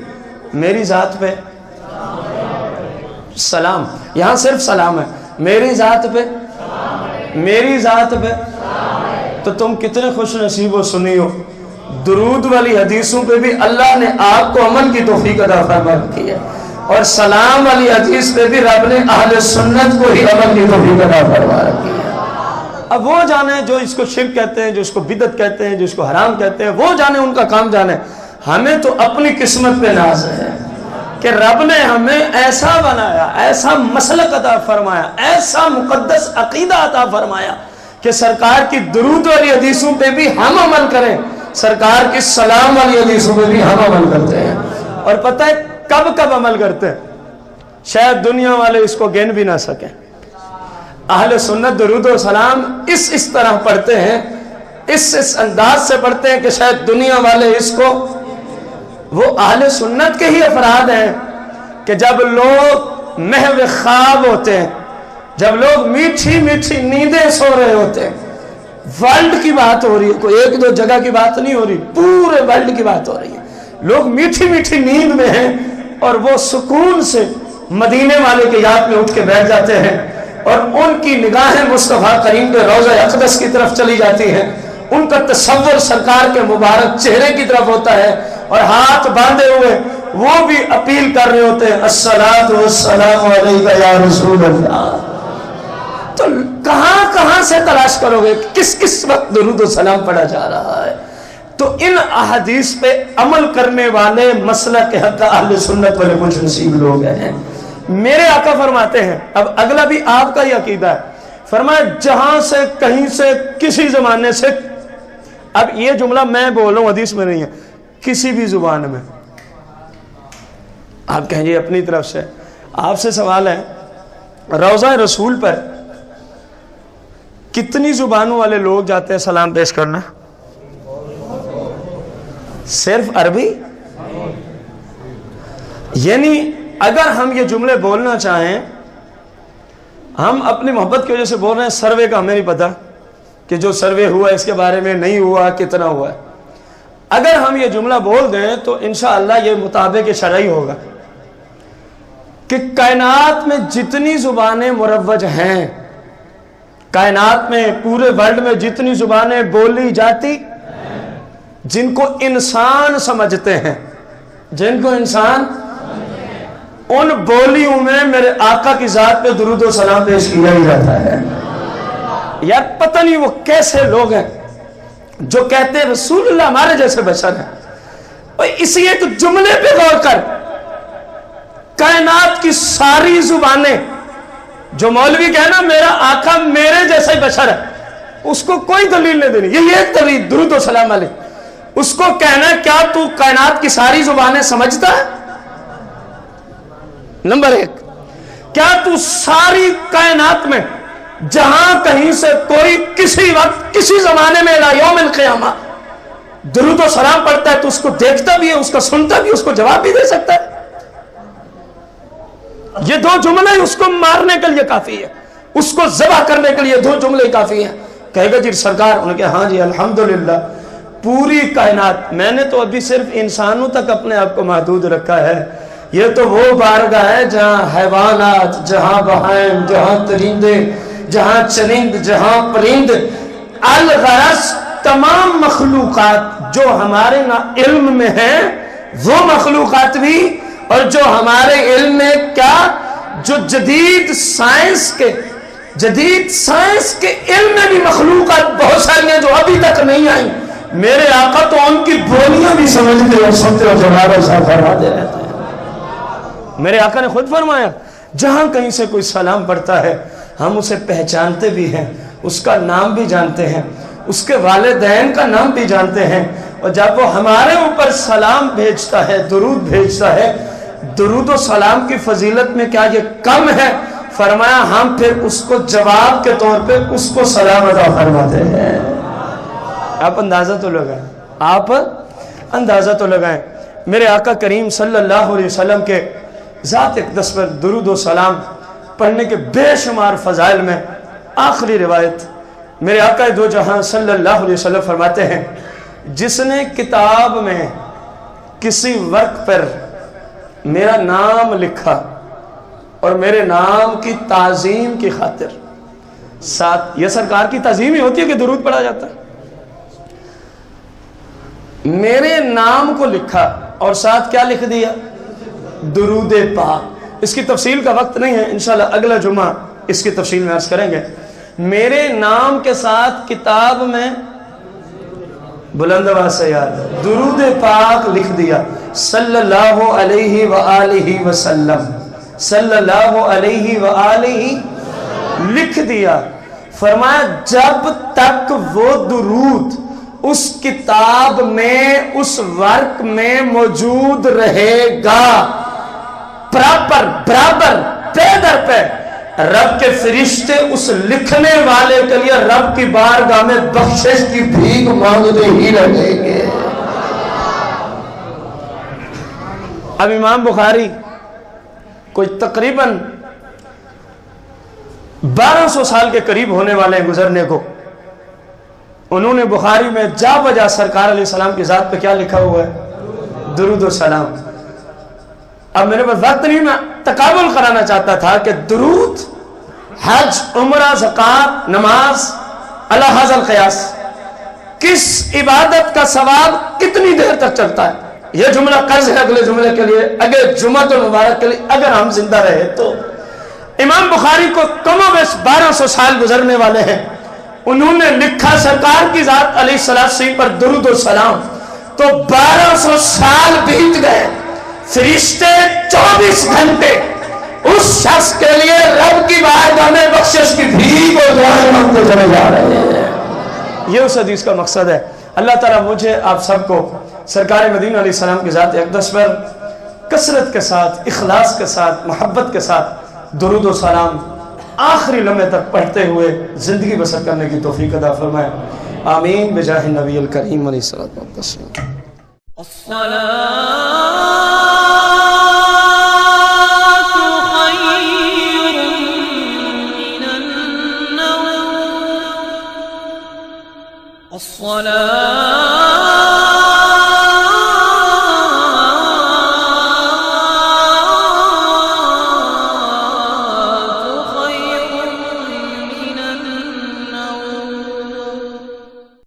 میری ذات پہ سلام، یہاں صرف سلام ہے، میری ذات پہ، میری ذات پہ، تو تم کتنے خوش نصیب و سنی ہو. درود والی حدیثوں پہ بھی اللہ نے آپ کو عمل کی توفیق عطا فرما رکھی ہے، اور سلام والی حدیث پہ بھی رب نے اہل سنت کو ہی عمل کی توفیق عطا فرما رکھی ہے. اب وہ جانے جو اس کو شرک کہتے ہیں، جو اس کو بدعت کہتے ہیں، جو اس کو حرام کہتے ہیں، وہ جانے، ان کا کام جانے. ہمیں تو اپنی قسمت پہ ناز ہے کہ رب نے ہمیں ایسا بنایا، ایسا مسلک عطا فرمایا، ایسا مقدس عقیدہ عطا فرمایا کہ سرکار کی درود والی حدیثوں پہ بھی ہم عمل کریں، سرکار کی سلام والی حدیثوں پہ بھی ہم عمل کرتے ہیں. اور پتہ ہے کب عمل کرتے ہیں؟ شاید دنیا والے اس کو گن بھی نہ سکیں. اہل سنت درود و سلام اس طرح پڑھتے ہیں، اس انداز سے پڑھتے ہیں کہ شاید دنیا والے اس کو، وہ اہل سنت کے ہی افراد ہیں کہ جب لوگ محو خواب ہوتے ہیں، جب لوگ میٹھی میٹھی نیندیں سو رہے ہوتے ہیں، ورلڈ کی بات ہو رہی ہے، کوئی ایک دو جگہ کی بات نہیں ہو رہی، پورے ورلڈ کی بات ہو رہی ہے، لوگ میٹھی میٹھی نیند میں ہیں اور وہ سکون سے مدینے والے کے یاد میں اٹھ کے بیٹھ جاتے ہیں اور ان کی نگاہیں مصطفیٰ کریم کے روضہ اقدس کی طرف چلی جاتی ہیں، ان کا تصور سرکار کے مبارک چہرے کی طرف ہوتا ہے اور ہاتھ باندھے ہوئے وہ بھی اپیل کر رہے ہوتے ہیں الصلاۃ والسلام علیکہ یا رسول اللہ. تو کہاں سے تلاش کرو گے کس وقت درود و سلام پڑھا جا رہا ہے؟ تو ان احادیث پہ عمل کرنے والے مسلک حق اہل سنت والے کچھ نصیب لوگ ہیں. میرے آقا فرماتے ہیں، اب اگلا بھی آپ کا ہی عقیدہ ہے، فرمایا جہاں سے کہیں سے کسی زمانے سے، اب یہ جملہ میں بول رہا ہوں حدیث میں نہیں ہے، کسی بھی زبان میں، آپ کہیں گے اپنی طرف سے. آپ سے سوال ہے روضہ رسول پر کتنی زبانوں والے لوگ جاتے ہیں سلام پیش کرنا؟ صرف عربی؟ یعنی اگر ہم یہ جملے بولنا چاہیں، ہم اپنی محبت کی وجہ سے بول رہے ہیں، سروے کا ہمیں نہیں پتا کہ جو سروے ہوا اس کے بارے میں نہیں ہوا، کتنا ہوا ہے. اگر ہم یہ جملہ بول دیں تو انشاءاللہ یہ مطابق شرعی ہوگا کہ کائنات میں جتنی زبانیں مروج ہیں، کائنات میں پورے ورلڈ میں جتنی زبانیں بولی جاتی، جن کو انسان سمجھتے ہیں، جن کو انسان، ان بولیوں میں میرے آقا کی ذات پہ درود و سلام پیش کیا ہی جاتا ہے. یار پتہ نہیں وہ کیسے لوگ ہیں جو کہتے ہیں رسول اللہ ہمارے جیسے بشر ہیں. اور اسی ایک جملے پہ غور کر، کائنات کی ساری زبانیں، جو مولوی کہنا میرا آقا میرے جیسے بشر ہے، اس کو کوئی دلیل نہیں دینی، یہ ایک دلیل درود و سلام علیہ. اس کو کہنا ہے کیا تو کائنات کی ساری زبانیں سمجھتا ہے؟ نمبر ایک، کیا تو ساری کائنات میں جہاں کہیں سے کوئی کسی وقت کسی زمانے میں الی یوم القیامہ درود و سلام پڑھتا ہے تو اس کو دیکھتا بھی ہے، اس کو سنتا بھی ہے، اس کو جواب بھی دے سکتا ہے؟ یہ دو جملے اس کو مارنے کے لیے کافی ہے، اس کو ذبح کرنے کے لیے دو جملے کافی ہیں. کہے گا جی سرکار، انہوں نے کہا ہاں جی الحمدللہ پوری کائنات، میں نے تو ابھی صرف انسانوں تک اپنے آپ کو محدود رکھا ہے، یہ تو وہ بارگاہ ہے جہاں حیوانات، جہاں بہائم، جہاں درندے، جہاں چرند، جہاں پرند، الغرض تمام مخلوقات جو ہمارے علم میں ہیں، وہ مخلوقات بھی، اور جو ہمارے علم میں کیا، جو جدید سائنس کے علم میں بھی مخلوقات بہت ساری ہیں جو ابھی تک نہیں آئیں، میرے آقا تو ان کی بولیاں بھی سمجھتے اور سنتے اور جواب فرما دے رہتے ہیں. میرے آقا نے خود فرمایا جہاں کہیں سے کوئی سلام پڑھتا ہے ہم اسے پہچانتے بھی ہیں، اس کا نام بھی جانتے ہیں، اس کے والدین کا نام بھی جانتے ہیں، اور جب وہ ہمارے اوپر سلام بھیجتا ہے، درود بھیجتا ہے، درود و سلام کی فضیلت میں کیا یہ کم ہے؟ فرمایا ہم پھر اس کو جواب کے طور پہ اس کو سلام عطا فرماتے ہیں. آپ اندازہ تو لگائیں، میرے آقا کریم صلی اللہ علیہ وسلم کے ذات اقدس پر درود و سلام پڑھنے کے بے شمار فضائل میں آخری روایت، میرے آقا دو جہاں صلی اللہ علیہ وسلم فرماتے ہیں جس نے کتاب میں کسی ورق پر میرا نام لکھا اور میرے نام کی تعظیم کی خاطر، ساتھ یہ سرکار کی تعظیم ہی ہوتی ہے کہ درود پڑھا جاتا ہے، میرے نام کو لکھا اور ساتھ کیا لکھ دیا؟ درود پاک. اس کی تفصیل کا وقت نہیں ہے، انشاءاللہ اگلا جمعہ اس کی تفصیل میں عرض کریں گے. میرے نام کے ساتھ کتاب میں بلند آواز سے یاد درود پاک لکھ دیا صلی اللہ علیہ وآلہ وسلم، صلی اللہ علیہ وآلہ لکھ دیا. فرمایا جب تک وہ درود اس کتاب میں اس ورق میں موجود رہے گا برابر پے در پہ، رب کے فرشتے اس لکھنے والے کے لیے رب کی بارگاہ میں بخشش کی بھیک مانگتے ہی رہیں گے. اب امام بخاری کوئی تقریباً 1200 سال کے قریب ہونے والے ہیں گزرنے کو. انہوں نے بخاری میں جا بجا سرکار علیہ السلام کی ذات پہ کیا لکھا ہوا ہے؟ درود و سلام. اب میرے پاس وقت نہیں، میں تقابل کرانا چاہتا تھا کہ درود، حج، عمرہ، زکوٰۃ، نماز، علی ھذا القیاس، کس عبادت کا ثواب کتنی دیر تک چلتا ہے. یہ جملہ قرض ہے اگلے جملے کے لیے، اگر جمعۃ المبارک کے لیے اگر ہم زندہ رہے تو. امام بخاری کو کم و بیش 1200 سال گزرنے والے ہیں. انہوں نے لکھا سرکار کی ذات علیہ السلام پر درود و سلام، تو 1200 سال بیت گئے. فرشتے 24 گھنٹے اس شخص کے لیے رب کی بارگاہ میں بخشش کی بھیک اور دعائیں مانگتے چلے جا رہے ہیں. یہ اس حدیث کا مقصد ہے. اللہ تعالیٰ مجھے آپ سب کو سرکار مدینہ علیہ السلام کی ذات اقدس پر کثرت کے ساتھ، اخلاص کے ساتھ، محبت کے ساتھ درود و سلام آخری لمحے تک پڑھتے ہوئے زندگی بسر کرنے کی توفیق عطا فرمائے. آمین بجاہ النبی الکریم علیہ السلام. الصلاة